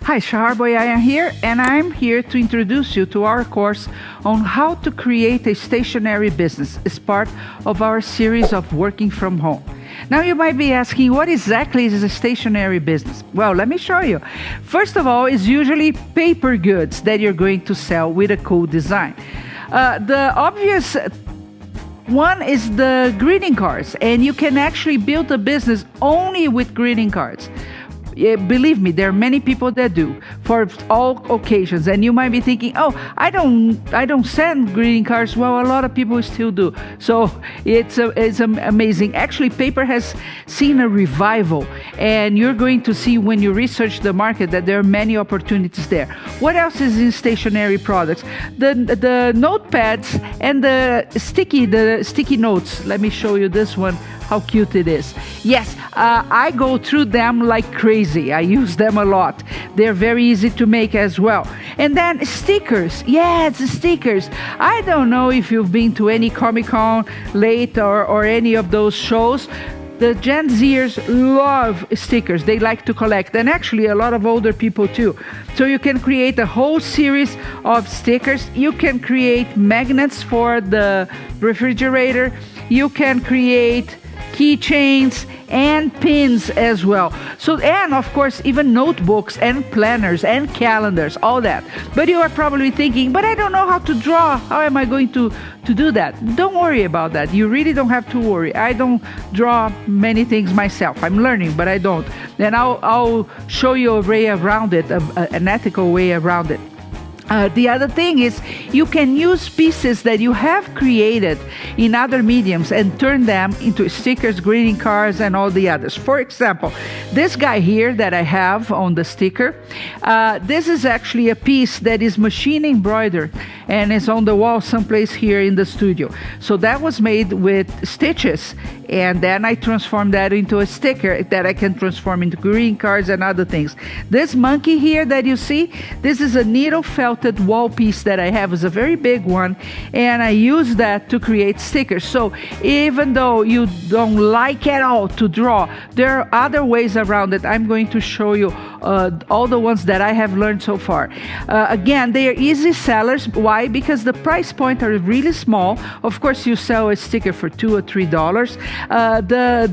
Hi, Shahar Boyayan here, and I'm here to introduce you to our course on how to create a stationery business as part of our series of working from home. Now you might be asking, what exactly is a stationery business? Well, let me show you. First of all, it's usually paper goods that you're going to sell with a cool design. The obvious one is the greeting cards, and you can actually build a business only with greeting cards. Yeah, believe me, there are many people that do for all occasions, and you might be thinking, "Oh, I don't send greeting cards." Well, a lot of people still do, so it's amazing. Actually, paper has seen a revival, and you're going to see when you research the market that there are many opportunities there. What else is in stationery products? The notepads and the sticky notes. Let me show you this one. How cute it is. Yes, I go through them like crazy. I use them a lot. They're very easy to make as well. And then stickers. Yes, stickers. I don't know if you've been to any Comic-Con late or any of those shows. The Gen Zers love stickers. They like to collect, and actually a lot of older people too. So you can create a whole series of stickers. You can create magnets for the refrigerator. You can create keychains and pins as well. So, and of course, even notebooks and planners and calendars, all that. But you are probably thinking, but I don't know how to draw. How am I going to do that? Don't worry about that. You really don't have to worry. I don't draw many things myself. I'm learning, but I don't. And I'll show you a way around it, an ethical way around it. The other thing is you can use pieces that you have created in other mediums and turn them into stickers, greeting cards, and all the others. For example, this guy here that I have on the sticker, this is actually a piece that is machine embroidered and is on the wall someplace here in the studio. So that was made with stitches, and then I transformed that into a sticker that I can transform into greeting cards and other things. This monkey here that you see, this is a needle felted wall piece that I have. Is a very big one, and I use that to create stickers. So even though you don't like at all to draw, there are other ways around it. I'm going to show you all the ones that I have learned so far. Again, they are easy sellers. Why? Because the price point are really small. Of course, you sell a sticker for $2 or $3.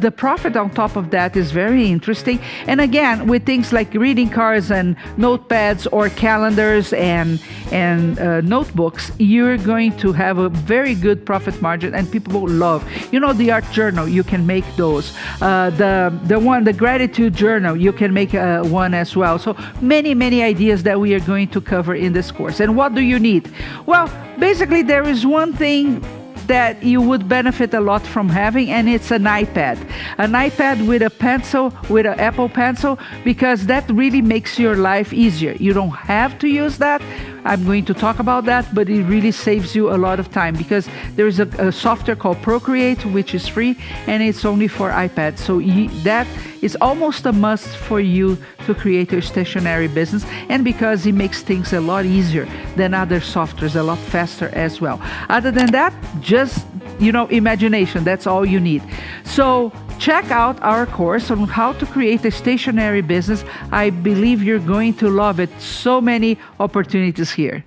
The profit on top of that is very interesting. And again, with things like greeting cards and notepads or calendars and notebooks, you're going to have a very good profit margin, and people will love. You know, the art journal, you can make those. The gratitude journal, you can make one as well. So many ideas that we are going to cover in this course. And what do you need? Well, basically there is one thing that you would benefit a lot from having, and it's an iPad. An iPad with a pencil, with an Apple Pencil, because that really makes your life easier. You don't have to use that. I'm going to talk about that, but it really saves you a lot of time because there is a software called Procreate, which is free, and it's only for iPad. So that is almost a must for you to create your stationery business, and because it makes things a lot easier than other softwares, a lot faster as well. Other than that, just imagination. That's all you need. So check out our course on how to create a stationery business. I believe you're going to love it. So many opportunities here.